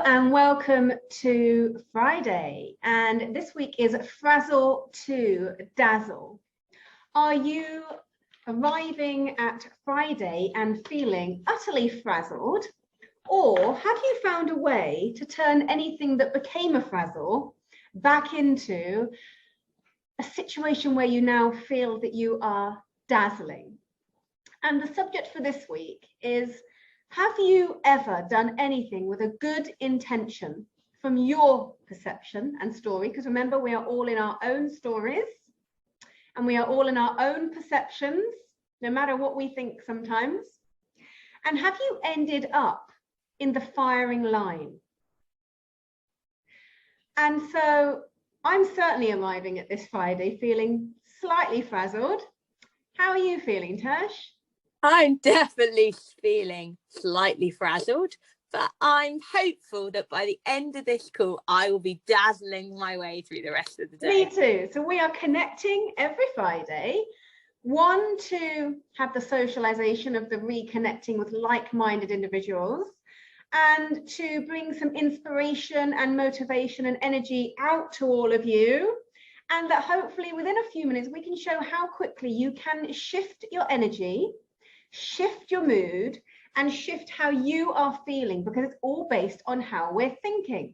And welcome to Friday, and this week is Frazzle to Dazzle. Are you arriving at Friday and feeling utterly frazzled, or have you found a way to turn anything that became a frazzle back into a situation where you now feel that you are dazzling? And the subject for this week is, have you ever done anything with a good intention from your perception and story? Because remember, we are all in our own stories and we are all in our own perceptions, no matter what we think sometimes. And have you ended up in the firing line? And so I'm certainly arriving at this Friday feeling slightly frazzled. How are you feeling, Tash? I'm definitely feeling slightly frazzled, but I'm hopeful that by the end of this call, I will be dazzling my way through the rest of the day. Me too. So we are connecting every Friday, one, to have the socialization of the reconnecting with like-minded individuals, and to bring some inspiration and motivation and energy out to all of you. And that hopefully within a few minutes, we can show how quickly you can shift your energy, shift your mood, and shift how you are feeling, because it's all based on how we're thinking,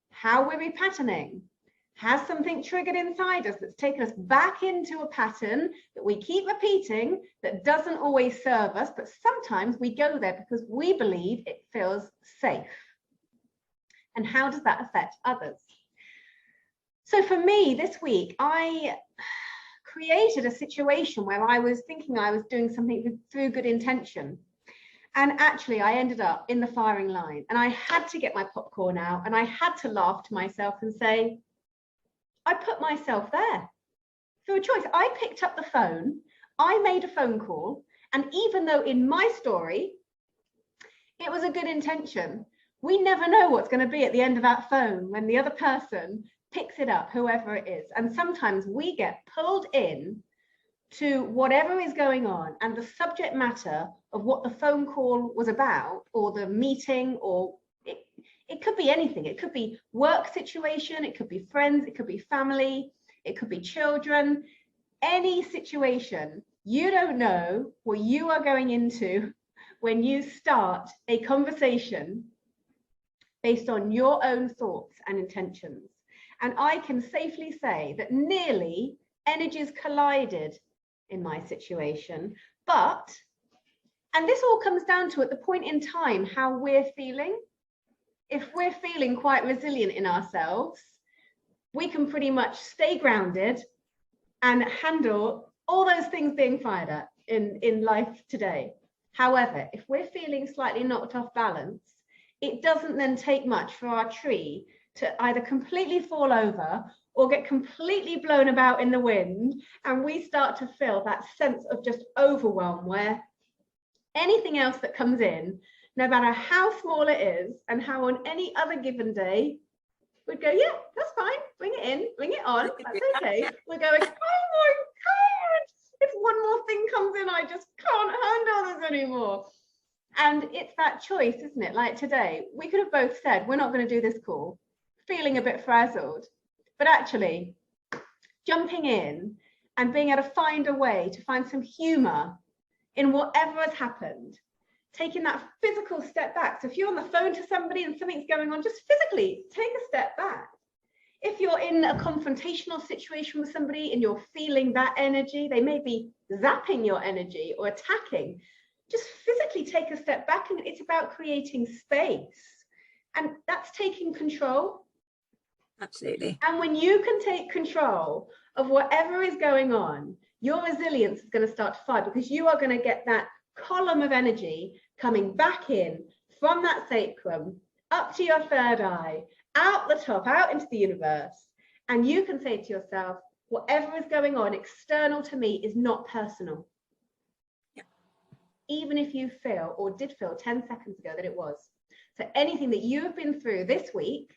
how we're repatterning. Has something triggered inside us that's taken us back into a pattern that we keep repeating that doesn't always serve us, but sometimes we go there because we believe it feels safe. And how does that affect others? So for me this week, I created a situation where I was thinking I was doing something through good intention. And actually I ended up in the firing line, and I had to get my popcorn out and I had to laugh to myself and say, I put myself there through a choice. I picked up the phone, I made a phone call, and even though in my story, it was a good intention, we never know what's going to be at the end of that phone when the other person picks it up, whoever it is. And sometimes we get pulled in to whatever is going on, and the subject matter of what the phone call was about, or the meeting, or it could be anything. It could be work situation, it could be friends, it could be family, it could be children, any situation. You don't know what you are going into when you start a conversation based on your own thoughts and intentions. And I can safely say that nearly energies collided in my situation. But, and this all comes down to, at the point in time, how we're feeling. If we're feeling quite resilient in ourselves, we can pretty much stay grounded and handle all those things being fired at in life today. However, if we're feeling slightly knocked off balance, it doesn't then take much for our tree to either completely fall over or get completely blown about in the wind, and we start to feel that sense of just overwhelm, where anything else that comes in, no matter how small it is and how on any other given day, we'd go, yeah, that's fine, bring it in, bring it on, that's okay. We're going, oh my God, if one more thing comes in, I just can't handle this anymore. And it's that choice, isn't it? Like today, we could have both said, we're not going to do this call, feeling a bit frazzled, but actually jumping in and being able to find a way to find some humor in whatever has happened, taking that physical step back. So if you're on the phone to somebody and something's going on, just physically take a step back. If you're in a confrontational situation with somebody and you're feeling that energy, they may be zapping your energy or attacking, just physically take a step back. And it's about creating space, and that's taking control. Absolutely. And when you can take control of whatever is going on, your resilience is going to start to fire, because you are going to get that column of energy coming back in from that sacrum up to your third eye, out the top, out into the universe. And you can say to yourself, whatever is going on external to me is not personal. Yeah. Even if you feel, or did feel 10 seconds ago that it was. So anything that you have been through this week,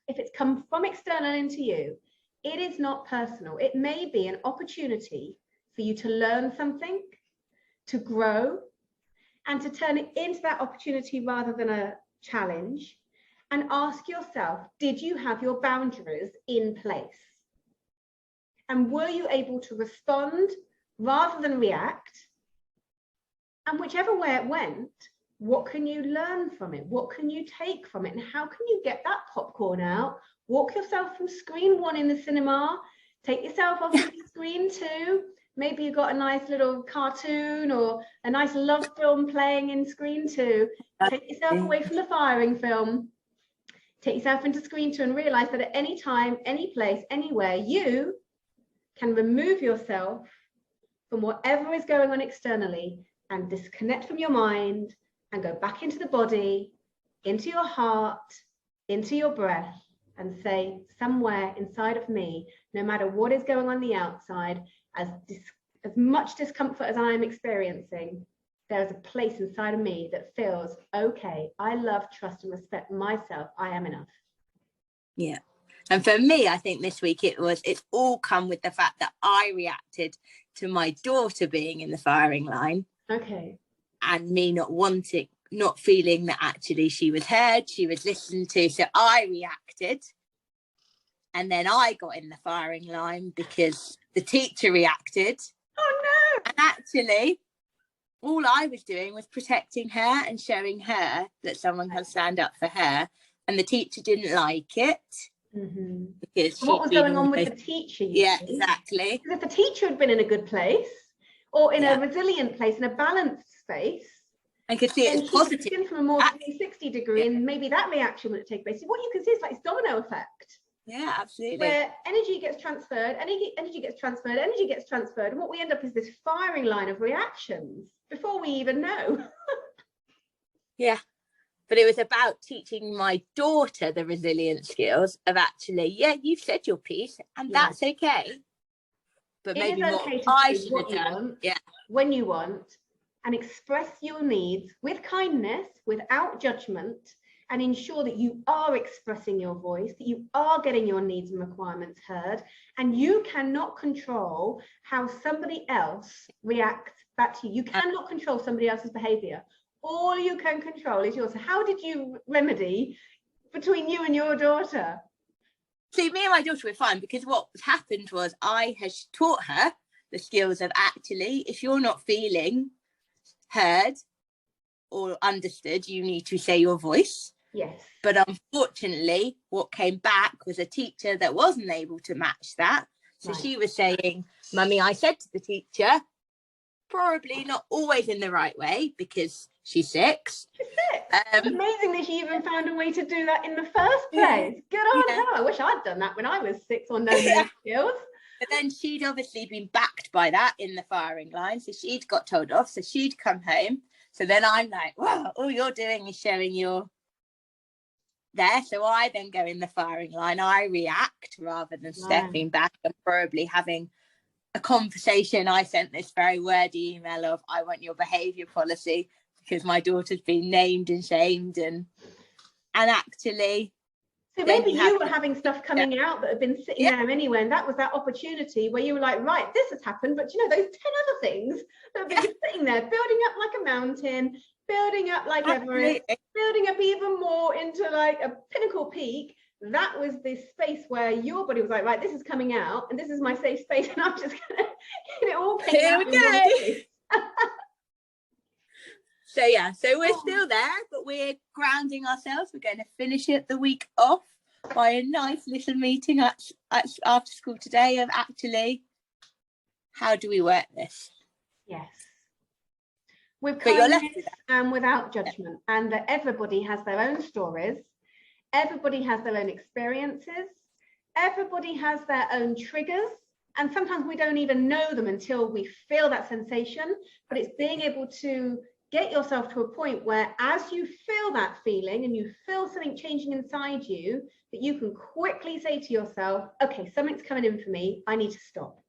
if it's come from external into you, it is not personal. It may be an opportunity for you to learn something, to grow, and to turn it into that opportunity rather than a challenge and ask yourself, did you have your boundaries in place? And were you able to respond rather than react? And whichever way it went, what can you learn from it? What can you take from it? And how can you get that popcorn out? Walk yourself from screen 1 in the cinema, take yourself off to screen 2. Maybe you've got a nice little cartoon or a nice love film playing in screen 2. Take yourself away from the firing film. Take yourself into screen 2 and realize that at any time, any place, anywhere, you can remove yourself from whatever is going on externally and disconnect from your mind and go back into the body, into your heart, into your breath, and say, somewhere inside of me, no matter what is going on the outside, as much discomfort as I am experiencing, there's a place inside of me that feels okay. I love, trust, and respect myself. I am enough. Yeah. And for me, I think this week it's all come with the fact that I reacted to my daughter being in the firing line. Okay. And me not feeling that actually she was heard, she was listened to. So I reacted. And then I got in the firing line because the teacher reacted. Oh no! And actually, all I was doing was protecting her and showing her that someone can stand up for her. And the teacher didn't like it. Mm-hmm. Because so what was going on with the teacher? Yeah, exactly. Because if the teacher had been in a good place or in a resilient place, in a balanced space, and could see it as positive from a more 360 degree, and maybe that reaction would take place. So what you can see is like this domino effect. Yeah, absolutely. Where energy gets transferred, energy gets transferred, energy gets transferred, and what we end up is this firing line of reactions before we even know. Yeah. But it was about teaching my daughter the resilient skills of actually, yeah, you've said your piece and that's okay. But maybe more I should have done. Yeah. When you want, and express your needs with kindness, without judgment, and ensure that you are expressing your voice, that you are getting your needs and requirements heard, and you cannot control how somebody else reacts back to you. You cannot control somebody else's behavior. All you can control is yours. So how did you remedy between you and your daughter? See, me and my daughter were fine because what happened was I had taught her the skills of actually, if you're not feeling heard or understood, you need to say your voice. Yes. But unfortunately, what came back was a teacher that wasn't able to match that. So she was saying, Mummy, I said to the teacher, probably not always in the right way because she's 6. She's 6. It's amazing that she even found a way to do that in the first place. Good on her. I wish I'd done that when I was 6 or no skills. But then she'd obviously been backed by that in the firing line. So she'd got told off. So she'd come home. So then I'm like, well, all you're doing is showing your there. So I then go in the firing line. I react rather than stepping back and probably having a conversation. I sent this very wordy email of, I want your behaviour policy because my daughter's been named and shamed and actually. So maybe you were having stuff coming out that had been sitting there anyway, and that was that opportunity where you were like, right, this has happened, but you know, those 10 other things that have been sitting there, building up like a mountain, building up like Everest, building up even more into like a pinnacle peak. That was this space where your body was like, right, this is coming out, and this is my safe space, and I'm just gonna get it all came out. Here we go. So yeah, so we're still there, but we're grounding ourselves. We're going to finish it the week off by a nice little meeting at after school today of actually, how do we work this? Yes. With kindness and without judgment, and that everybody has their own stories, everybody has their own experiences, everybody has their own triggers, and sometimes we don't even know them until we feel that sensation. But it's being able to get yourself to a point where as you feel that feeling and you feel something changing inside you, that you can quickly say to yourself, okay, something's coming in for me, I need to stop.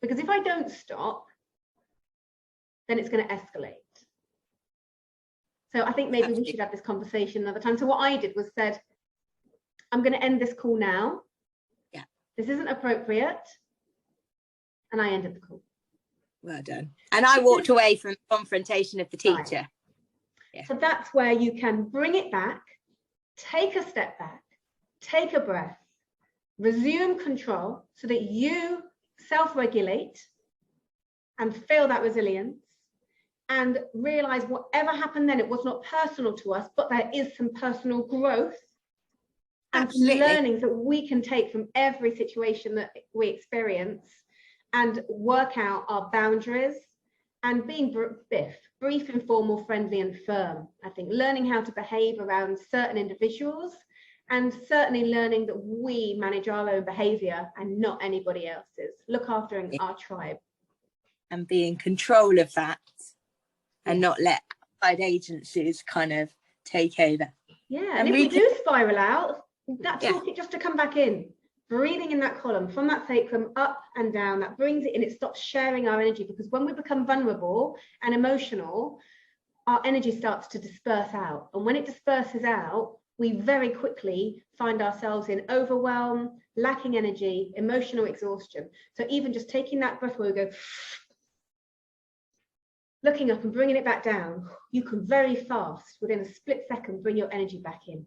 Because if I don't stop, then it's going to escalate. So I think maybe we should have this conversation another time. So what I did was said, I'm going to end this call now. Yeah. This isn't appropriate. And I ended the call. Well done. And I walked away from the confrontation of the teacher. Yeah. So that's where you can bring it back, take a step back, take a breath, resume control so that you self-regulate and feel that resilience, and realize whatever happened then, it was not personal to us, but there is some personal growth and some learnings that we can take from every situation that we experience and work out our boundaries and being brief, informal, friendly and firm. I think learning how to behave around certain individuals, and certainly learning that we manage our own behavior and not anybody else's. Look after our tribe. And be in control of that, and not let outside agencies kind of take over. Yeah, and if we do spiral out, that toolkit just to come back in, breathing in that column from that sacrum up and down, that brings it in, it stops sharing our energy, because when we become vulnerable and emotional, our energy starts to disperse out. And when it disperses out, we very quickly find ourselves in overwhelm, lacking energy, emotional exhaustion. So even just taking that breath where we go, looking up and bringing it back down, you can very fast, within a split second, bring your energy back in.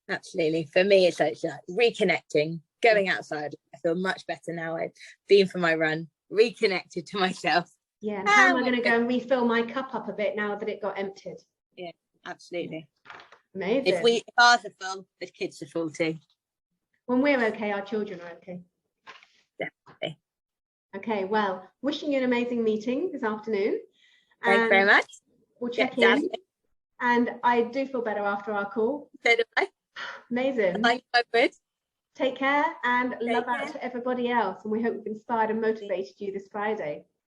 Absolutely. For me, it's like reconnecting, going outside. I feel much better now. I've been for my run, reconnected to myself. Yeah, and how am I going to go and refill my cup up a bit now that it got emptied? Yeah, absolutely. Amazing. If ours are full, the kids are full too. When we're okay, our children are okay. Definitely. Okay, well, wishing you an amazing meeting this afternoon. Thanks very much. We'll check in. And I do feel better after our call. So do I. Amazing. Thank you. Take care and love out to everybody else. And we hope we've inspired and motivated you this Friday.